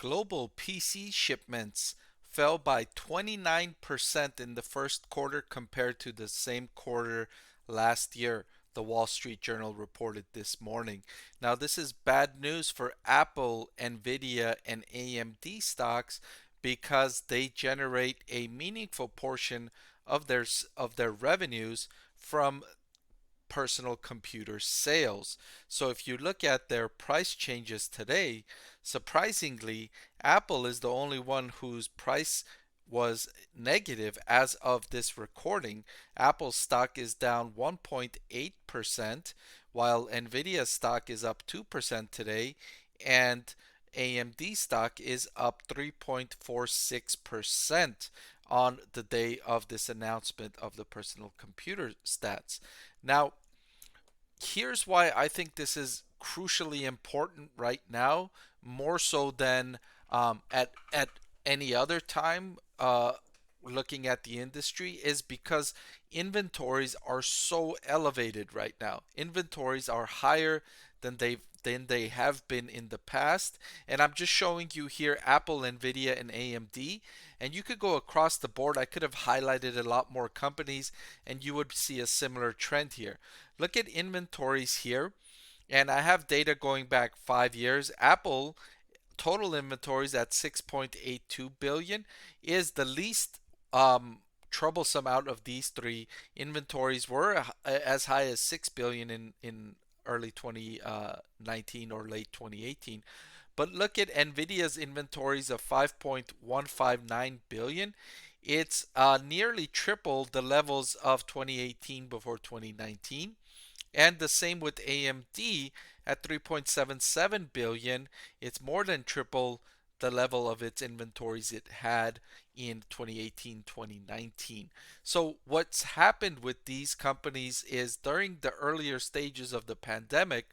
Global PC shipments fell by 29% in the first quarter compared to the same quarter last year, the Wall Street Journal reported this morning. Now, this is bad news for Apple, Nvidia, and AMD stocks because they generate a meaningful portion of their revenues from personal computer sales. So if you look at their price changes today, surprisingly, Apple is the only one whose price was negative as of this recording. Apple's stock is down 1.8%, while Nvidia stock is up 2% today, and AMD stock is up 3.46% on the day of this announcement of the personal computer stats. Now, here's why I think this is crucially important right now, more so than at any other time. Looking at the industry is because inventories are so elevated right now. Inventories are higher than they have been in the past. And I'm just showing you here Apple, Nvidia, and AMD. And you could go across the board. I could have highlighted a lot more companies and you would see a similar trend here. Look at inventories here. And I have data going back 5 years. Apple total inventories at 6.82 billion is the least troublesome out of these three. Inventories were as high as 6 billion in early 2019 or late 2018. But look at Nvidia's inventories of 5.159 billion. It's nearly triple the levels of 2018 before 2019. And the same with AMD at 3.77 billion. It's more than triple the level of its inventories it had in 2018-2019. So what's happened with these companies is during the earlier stages of the pandemic,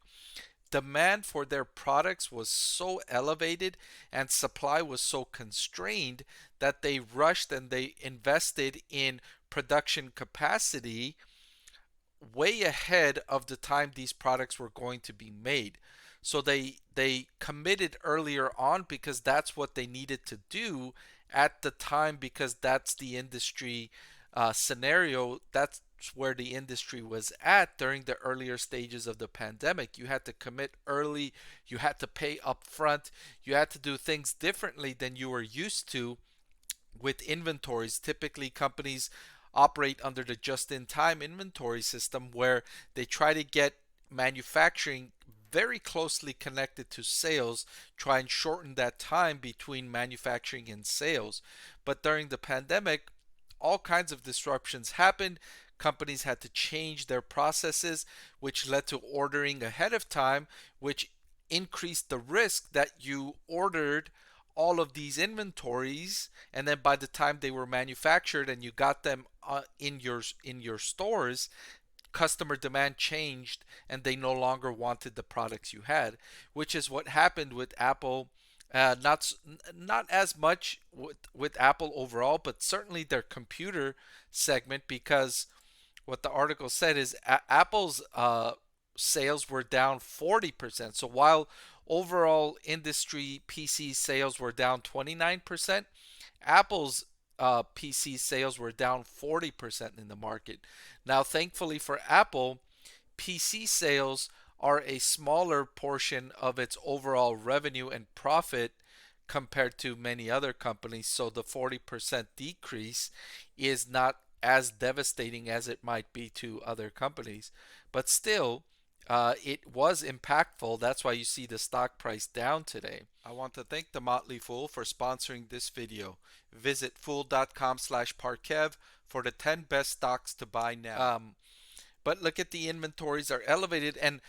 demand for their products was so elevated and supply was so constrained that they rushed and they invested in production capacity way ahead of the time these products were going to be made. So they committed earlier on because that's what they needed to do at the time, because that's the industry scenario. That's where the industry was at during the earlier stages of the pandemic. You had to commit early, you had to pay upfront, you had to do things differently than you were used to with inventories. Typically, companies operate under the just-in-time inventory system where they try to get manufacturing very closely connected to sales, try and shorten that time between manufacturing and sales. But during the pandemic, all kinds of disruptions happened. Companies had to change their processes, which led to ordering ahead of time, which increased the risk that you ordered all of these inventories, and then by the time they were manufactured and you got them in your stores, customer demand changed and they no longer wanted the products you had, which is what happened with Apple. Not as much with Apple overall, but certainly their computer segment, because what the article said is Apple's sales were down 40%. So while overall industry PC sales were down 29%, Apple's PC sales were down 40% in the market. Now, thankfully for Apple, PC sales are a smaller portion of its overall revenue and profit compared to many other companies. So the 40% decrease is not as devastating as it might be to other companies. But still, it was impactful. That's why you see the stock price down today. I want to thank the Motley Fool for sponsoring this video. Visit fool.com/parkev for the 10 best stocks to buy now. But look at the inventories are elevated, and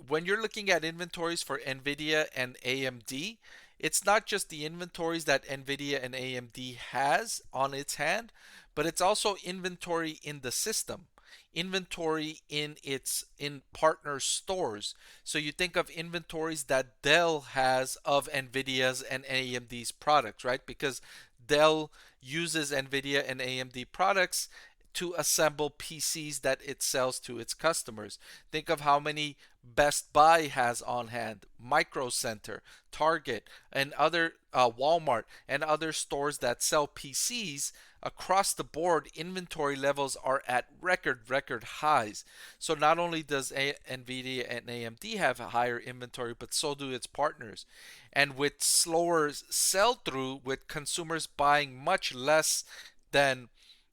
when you're looking at inventories for Nvidia and AMD, it's not just the inventories that Nvidia and AMD has on its hand, but it's also inventory in the system, inventory in partner stores. So you think of inventories that Dell has of Nvidia's and AMD's products, right? Because Dell uses Nvidia and AMD products to assemble PCs that it sells to its customers. Think of how many Best Buy has on hand, Micro Center, Target, and other Walmart and other stores that sell PCs. Across the board, inventory levels are at record highs. So not only does Nvidia and AMD have a higher inventory, but so do its partners. And with slower sell through, with consumers buying much less than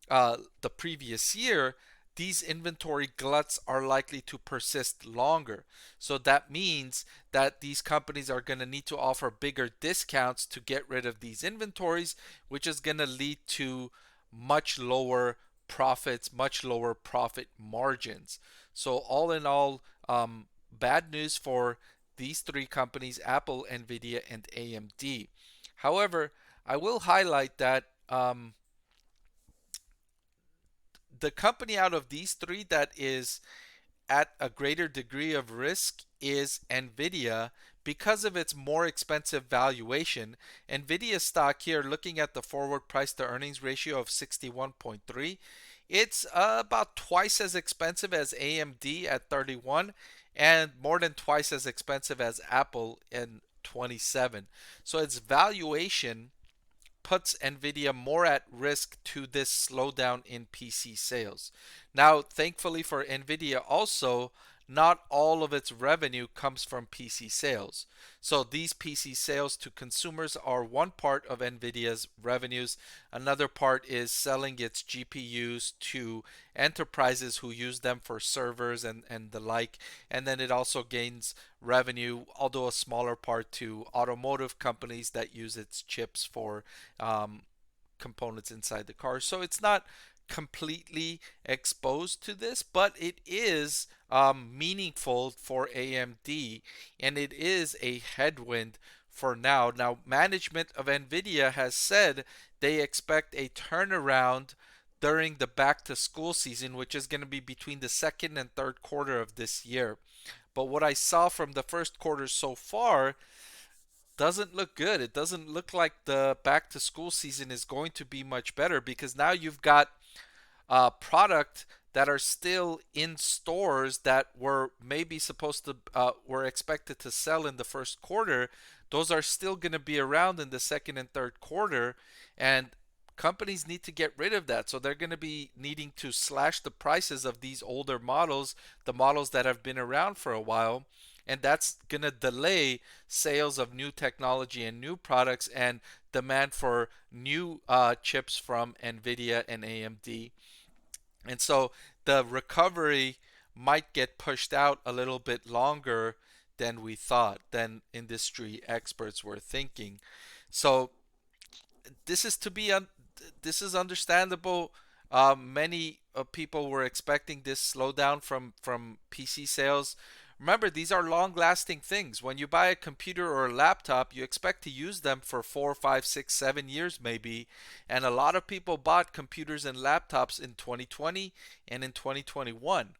the previous year, these inventory gluts are likely to persist longer. So that means that these companies are going to need to offer bigger discounts to get rid of these inventories, which is going to lead to much lower profits, much lower profit margins. So all in all, bad news for these three companies: Apple, Nvidia, and AMD. However, I will highlight that the company out of these three that is at a greater degree of risk is Nvidia, because of its more expensive valuation. Nvidia stock here, looking at the forward price to earnings ratio of 61.3, it's about twice as expensive as AMD at 31 and more than twice as expensive as Apple in 27. So its valuation puts Nvidia more at risk to this slowdown in PC sales. Now, thankfully for Nvidia also, not all of its revenue comes from PC sales. So these PC sales to consumers are one part of Nvidia's revenues. Another part is selling its GPUs to enterprises who use them for servers and the like. And then it also gains revenue, although a smaller part, to automotive companies that use its chips for components inside the car. So it's not completely exposed to this, but it is meaningful for AMD, and it is a headwind for now. Now, management of Nvidia has said they expect a turnaround during the back to school season, which is going to be between the second and third quarter of this year. But what I saw from the first quarter so far doesn't look good. It doesn't look like the back to school season is going to be much better, because now you've got product that are still in stores that were maybe supposed to were expected to sell in the first quarter. Those are still going to be around in the second and third quarter, and companies need to get rid of that. So they're going to be needing to slash the prices of these older models, the models that have been around for a while, and that's going to delay sales of new technology and new products and demand for new chips from Nvidia and AMD. And so the recovery might get pushed out a little bit longer than we thought, than industry experts were thinking. So this is to be this is understandable. Many people were expecting this slowdown from PC sales. Remember, these are long-lasting things. When you buy a computer or a laptop, you expect to use them for 4, 5, 6, 7 years maybe. And a lot of people bought computers and laptops in 2020 and in 2021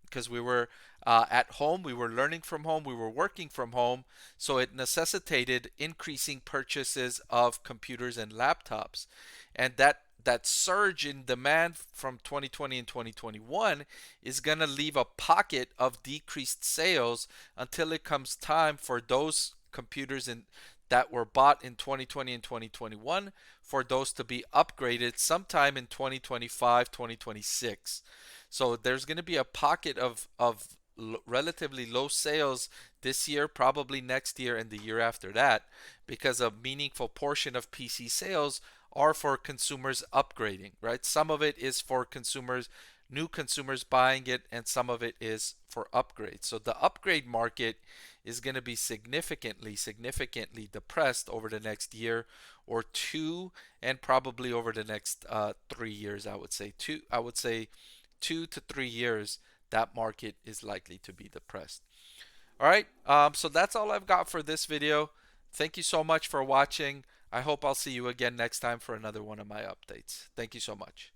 because we were at home, we were learning from home, we were working from home. So it necessitated increasing purchases of computers and laptops. And that surge in demand from 2020 and 2021 is going to leave a pocket of decreased sales until it comes time for those computers that were bought in 2020 and 2021 for those to be upgraded sometime in 2025, 2026. So there's going to be a pocket of relatively low sales this year, probably next year and the year after that, because a meaningful portion of PC sales are for consumers upgrading, right? Some of it is for consumers, new consumers buying it, and some of it is for upgrades. So the upgrade market is going to be significantly depressed over the next year or two, and probably over the next 3 years. I would say 2 to 3 years. That market is likely to be depressed. All right, so that's all I've got for this video. Thank you so much for watching. I hope I'll see you again next time for another one of my updates. Thank you so much.